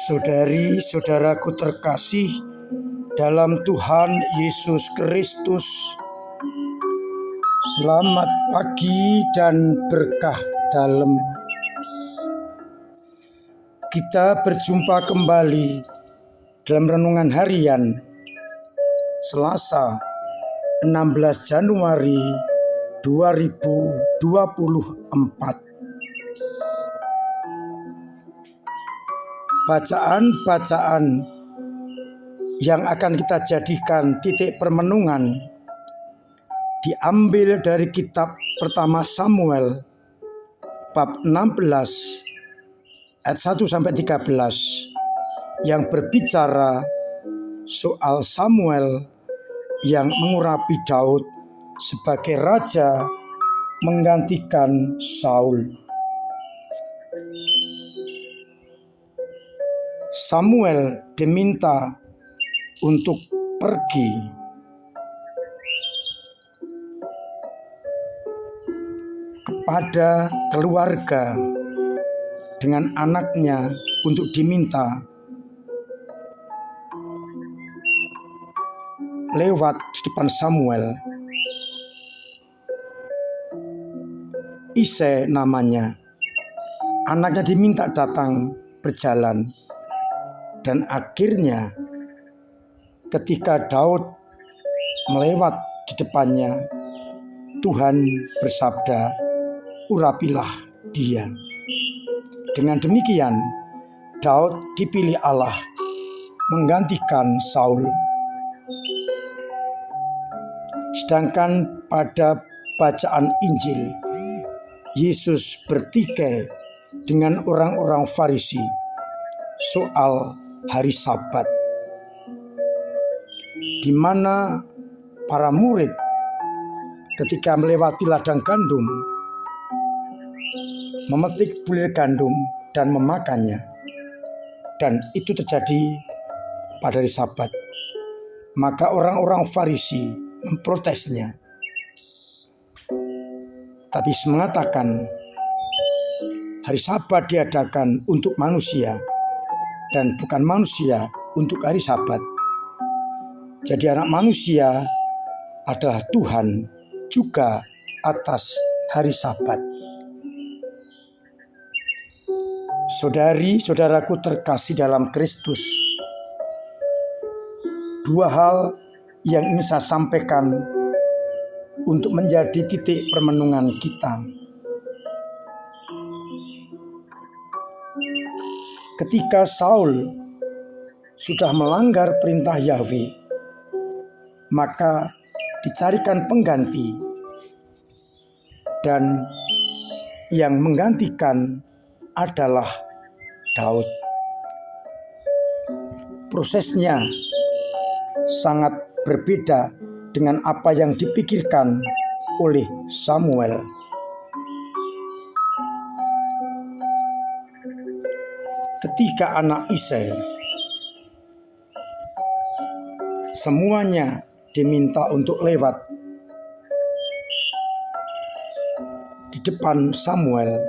Saudari-saudaraku terkasih dalam Tuhan Yesus Kristus, selamat pagi dan berkah dalam. Kita berjumpa kembali dalam renungan harian Selasa 16 Januari 2024. Bacaan-bacaan yang akan kita jadikan titik permenungan diambil dari kitab pertama Samuel bab 16 ayat 1-13 yang berbicara soal Samuel yang mengurapi Daud sebagai raja menggantikan Saul. Samuel diminta untuk pergi kepada keluarga dengan anaknya untuk diminta lewat di depan Samuel. Isai namanya, anaknya diminta datang berjalan. Dan akhirnya ketika Daud melewat di depannya, Tuhan bersabda, "Urapilah dia." Dengan demikian, Daud dipilih Allah menggantikan Saul. Sedangkan pada bacaan Injil, Yesus bertikai dengan orang-orang Farisi soal hari Sabat, di mana para murid ketika melewati ladang gandum memetik bulir gandum dan memakannya, dan itu terjadi pada hari Sabat. Maka orang-orang Farisi memprotesnya, tapi mengatakan hari Sabat diadakan untuk manusia dan bukan manusia untuk hari Sabat. Jadi anak manusia adalah Tuhan juga atas hari Sabat. Saudari-saudaraku terkasih dalam Kristus, dua hal yang ingin saya sampaikan untuk menjadi titik permenungan kita. Ketika Saul sudah melanggar perintah Yahweh, maka dicarikan pengganti, dan yang menggantikan adalah Daud. Prosesnya sangat berbeda dengan apa yang dipikirkan oleh Samuel. Ketiga anak Isai semuanya diminta untuk lewat di depan Samuel,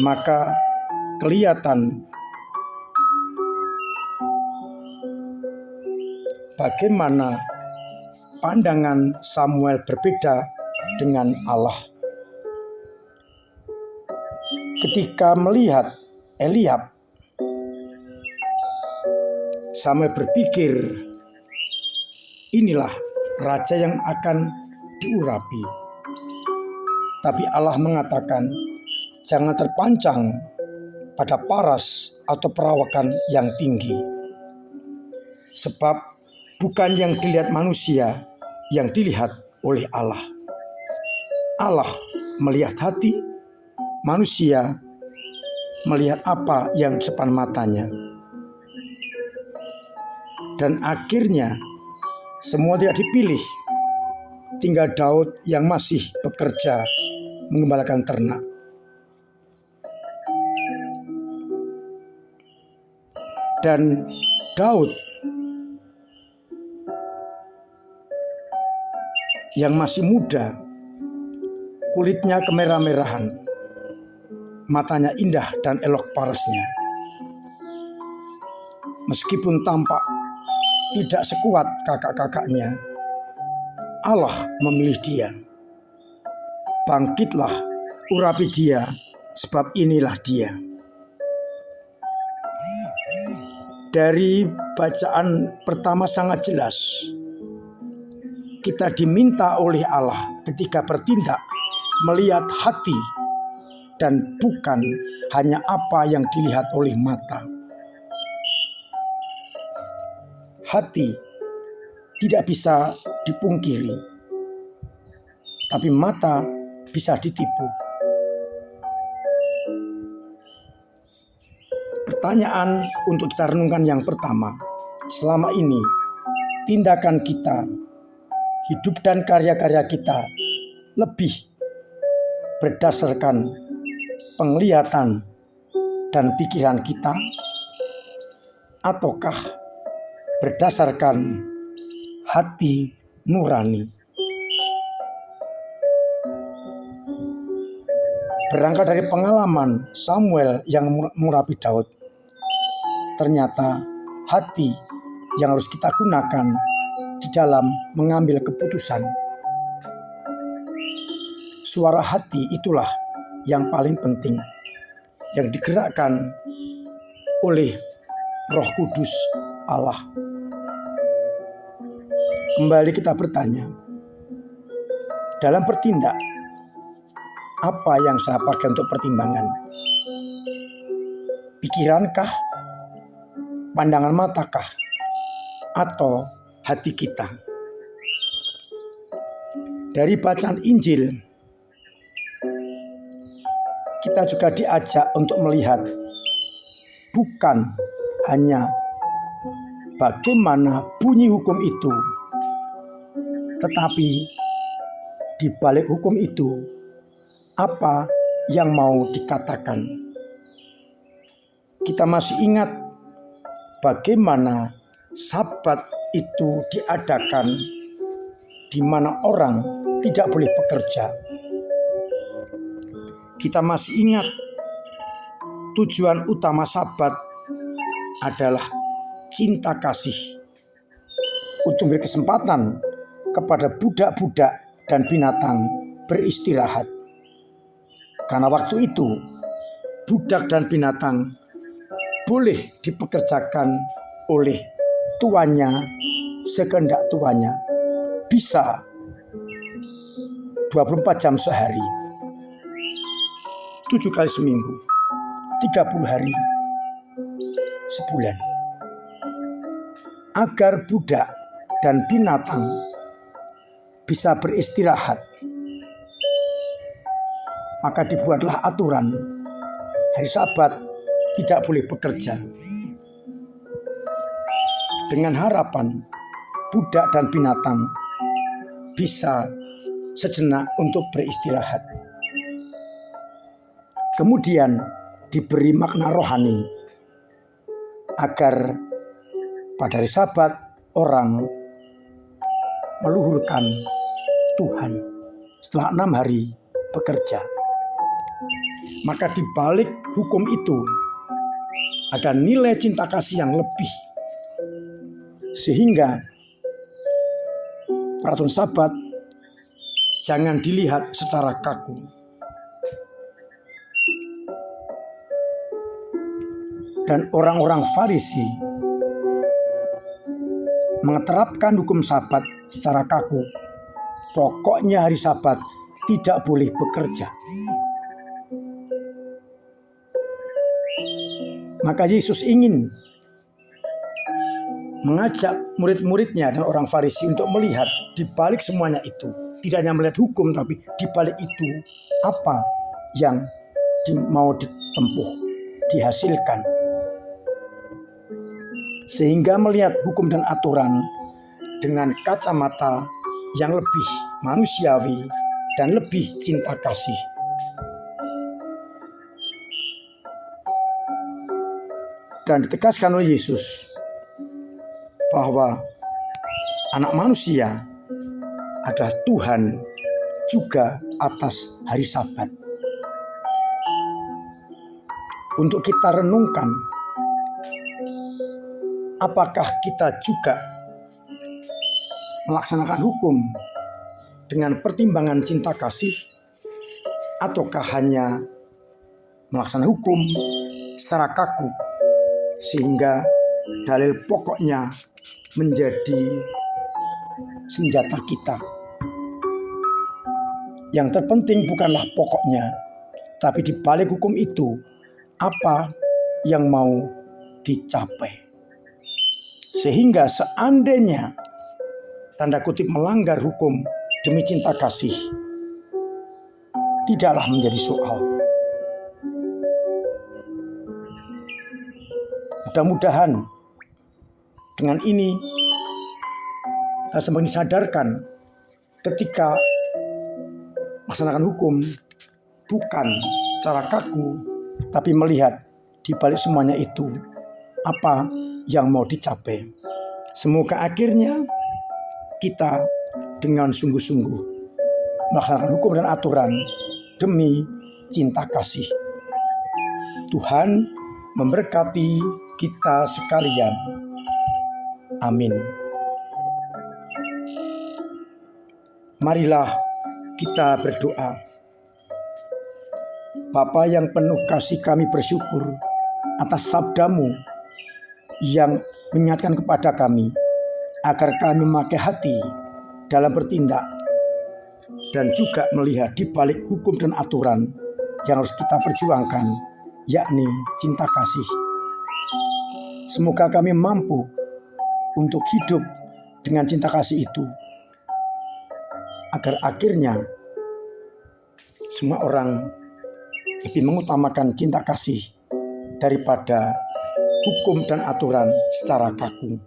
maka kelihatan bagaimana pandangan Samuel berbeda dengan Allah. Ketika melihat Eliab, Samuel berpikir, inilah raja yang akan diurapi. Tapi Allah mengatakan, jangan terpancang pada paras atau perawakan yang tinggi. Sebab bukan yang dilihat manusia yang dilihat oleh Allah. Allah melihat hati, manusia melihat apa yang di depan matanya. Dan akhirnya semua tidak dipilih. Tinggal Daud yang masih bekerja mengembalakan ternak. Dan Daud yang masih muda, kulitnya kemerah-merahan, matanya indah dan elok parasnya. Meskipun tampak tidak sekuat kakak-kakaknya, Allah memilih dia. Bangkitlah, urapi dia, sebab inilah dia. Dari bacaan pertama sangat jelas, kita diminta oleh Allah ketika bertindak melihat hati dan bukan hanya apa yang dilihat oleh mata. Hati tidak bisa dipungkiri, tapi mata bisa ditipu. Pertanyaan untuk kita renungkan yang pertama, selama ini tindakan kita, hidup dan karya-karya kita lebih berdasarkan penglihatan dan pikiran kita, ataukah berdasarkan hati nurani? Berangkat dari pengalaman Samuel yang mengurapi Daud, ternyata hati yang harus kita gunakan di dalam mengambil keputusan. Suara hati itulah yang paling penting, yang digerakkan oleh Roh Kudus Allah. Kembali kita bertanya, dalam bertindak, apa yang saya pakai untuk pertimbangan? Pikirankah? Pandangan matakah? Atau hati kita? Dari bacaan Injil, kita juga diajak untuk melihat bukan hanya bagaimana bunyi hukum itu, tetapi di balik hukum itu, apa yang mau dikatakan. Kita masih ingat bagaimana Sabat itu diadakan di mana orang tidak boleh bekerja. Kita masih ingat tujuan utama Sabat adalah cinta kasih, untuk beri kesempatan kepada budak-budak dan binatang beristirahat. Karena waktu itu budak dan binatang boleh dipekerjakan oleh tuannya sekehendak tuannya, bisa 24 jam sehari, 7 kali seminggu, 30 hari sebulan. Agar budak dan binatang bisa beristirahat, maka dibuatlah aturan hari Sabat tidak boleh bekerja, dengan harapan budak dan binatang bisa sejenak untuk beristirahat. Kemudian diberi makna rohani agar pada hari Sabat orang meluhurkan Tuhan setelah 6 hari bekerja. Maka di balik hukum itu ada nilai cinta kasih yang lebih, sehingga peraturan Sabat jangan dilihat secara kaku. Dan orang-orang Farisi menerapkan hukum Sabat secara kaku. Pokoknya hari Sabat tidak boleh bekerja. Maka Yesus ingin mengajak murid-muridnya dan orang Farisi untuk melihat di balik semuanya itu. Tidak hanya melihat hukum, tapi di balik itu apa yang mau ditempuh, dihasilkan. Sehingga melihat hukum dan aturan dengan kacamata yang lebih manusiawi dan lebih cinta kasih. Dan ditegaskan oleh Yesus bahwa anak manusia adalah Tuhan juga atas hari Sabat. untuk kita renungkan, apakah kita juga melaksanakan hukum dengan pertimbangan cinta kasih, ataukah hanya melaksanakan hukum secara kaku sehingga dalil pokoknya menjadi senjata kita. Yang terpenting bukanlah pokoknya, tapi di balik hukum itu apa yang mau dicapai. Sehingga seandainya tanda kutip melanggar hukum demi cinta kasih, tidaklah menjadi soal. Mudah-mudahan dengan ini saya semakin disadarkan ketika melaksanakan hukum bukan secara kaku, tapi melihat di balik semuanya itu apa yang mau dicapai. Semoga akhirnya kita dengan sungguh-sungguh melaksanakan hukum dan aturan demi cinta kasih. Tuhan memberkati kita sekalian. Amin. Marilah kita berdoa. Bapa yang penuh kasih, kami bersyukur atas sabda-Mu yang mengingatkan kepada kami agar kami memakai hati dalam bertindak dan juga melihat di balik hukum dan aturan yang harus kita perjuangkan, yakni cinta kasih. Semoga kami mampu untuk hidup dengan cinta kasih itu, agar akhirnya semua orang lebih mengutamakan cinta kasih daripada hukum dan aturan secara kaku.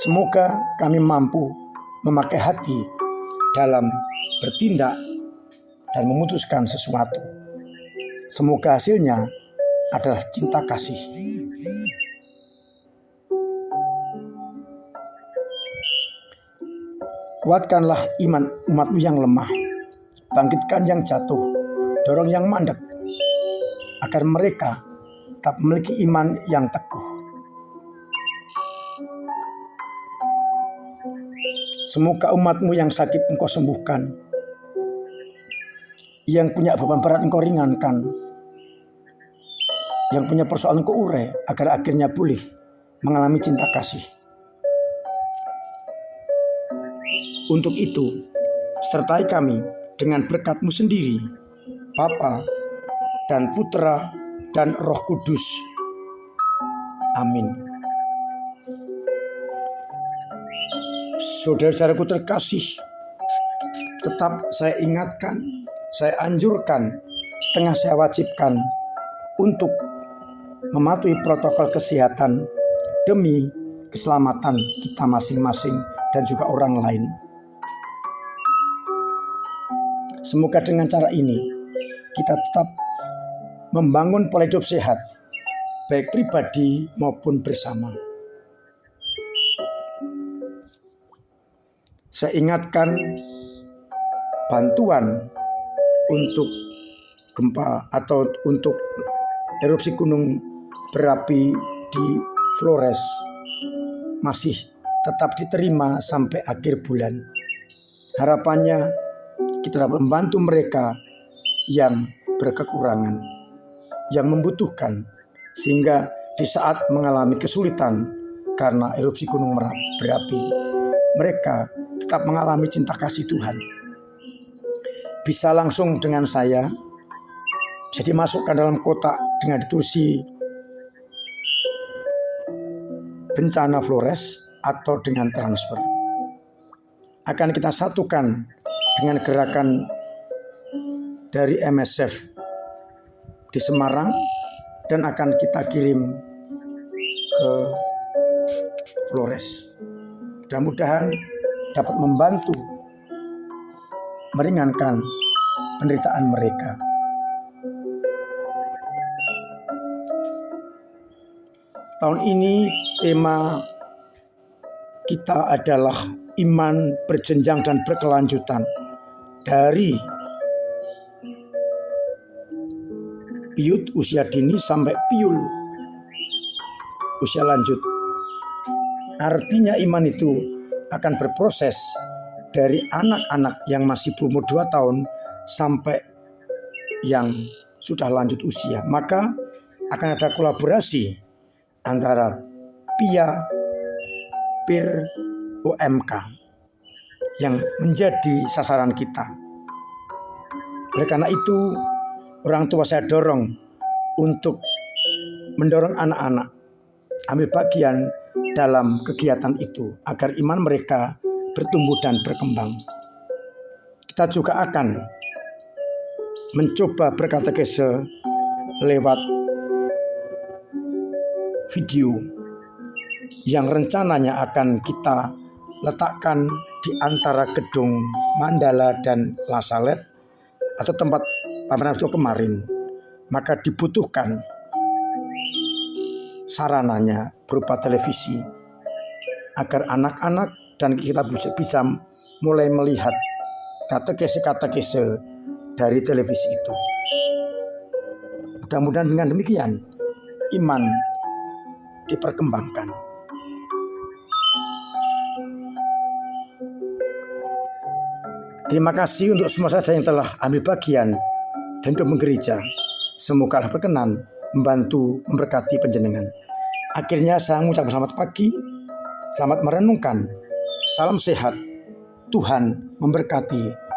Semoga kami mampu memakai hati dalam bertindak dan memutuskan sesuatu. Semoga hasilnya adalah cinta kasih. Kuatkanlah iman umat-Mu yang lemah, bangkitkan yang jatuh, dorong yang mandek, agar mereka tetap memiliki iman yang teguh. Semoga umat-Mu yang sakit Engkau sembuhkan, yang punya beban berat Engkau ringankan, yang punya persoalan Engkau urai, agar akhirnya pulih mengalami cinta kasih. Untuk itu, sertai kami dengan berkat-Mu sendiri, Bapa dan Putra dan Roh Kudus. Amin. Saudara-saudaraku terkasih, tetap saya ingatkan, saya anjurkan, setengah saya wajibkan untuk mematuhi protokol kesehatan demi keselamatan kita masing-masing dan juga orang lain. Semoga dengan cara ini kita tetap membangun pola hidup sehat, baik pribadi maupun bersama. Saya ingatkan bantuan untuk gempa atau untuk erupsi gunung berapi di Flores masih tetap diterima sampai akhir bulan. Harapannya kita dapat membantu mereka yang berkekurangan, yang membutuhkan, sehingga di saat mengalami kesulitan karena erupsi gunung berapi, mereka tetap mengalami cinta kasih Tuhan. Bisa langsung dengan saya, bisa dimasukkan dalam kotak dengan ditulis bencana Flores atau dengan transfer. Akan kita satukan dengan gerakan dari MSF di Semarang dan akan kita kirim ke Flores. Mudah-mudahan dapat membantu meringankan penderitaan mereka. Tahun ini tema kita adalah iman berjenjang dan berkelanjutan, dari piut usia dini sampai piul usia lanjut. Artinya iman itu akan berproses dari anak-anak yang masih berumur 2 tahun sampai yang sudah lanjut usia. Maka akan ada kolaborasi antara PIA, PIR, UMK yang menjadi sasaran kita. Oleh karena itu, orang tua saya dorong untuk mendorong anak-anak ambil bagian dalam kegiatan itu agar iman mereka bertumbuh dan berkembang. Kita juga akan mencoba berkatekese lewat video yang rencananya akan kita letakkan di antara gedung Mandala dan La Salette atau tempat pameran itu kemarin. Maka dibutuhkan sarananya berupa televisi agar anak-anak dan kita bisa mulai melihat katekese-katekese dari televisi itu. Mudah-mudahan dengan demikian iman diperkembangkan. Terima kasih untuk semua saudara yang telah ambil bagian dan hidup menggereja. Semoga Allah berkenan membantu memberkati panjenengan. Akhirnya saya mengucapkan selamat pagi, selamat merenungkan, salam sehat, Tuhan memberkati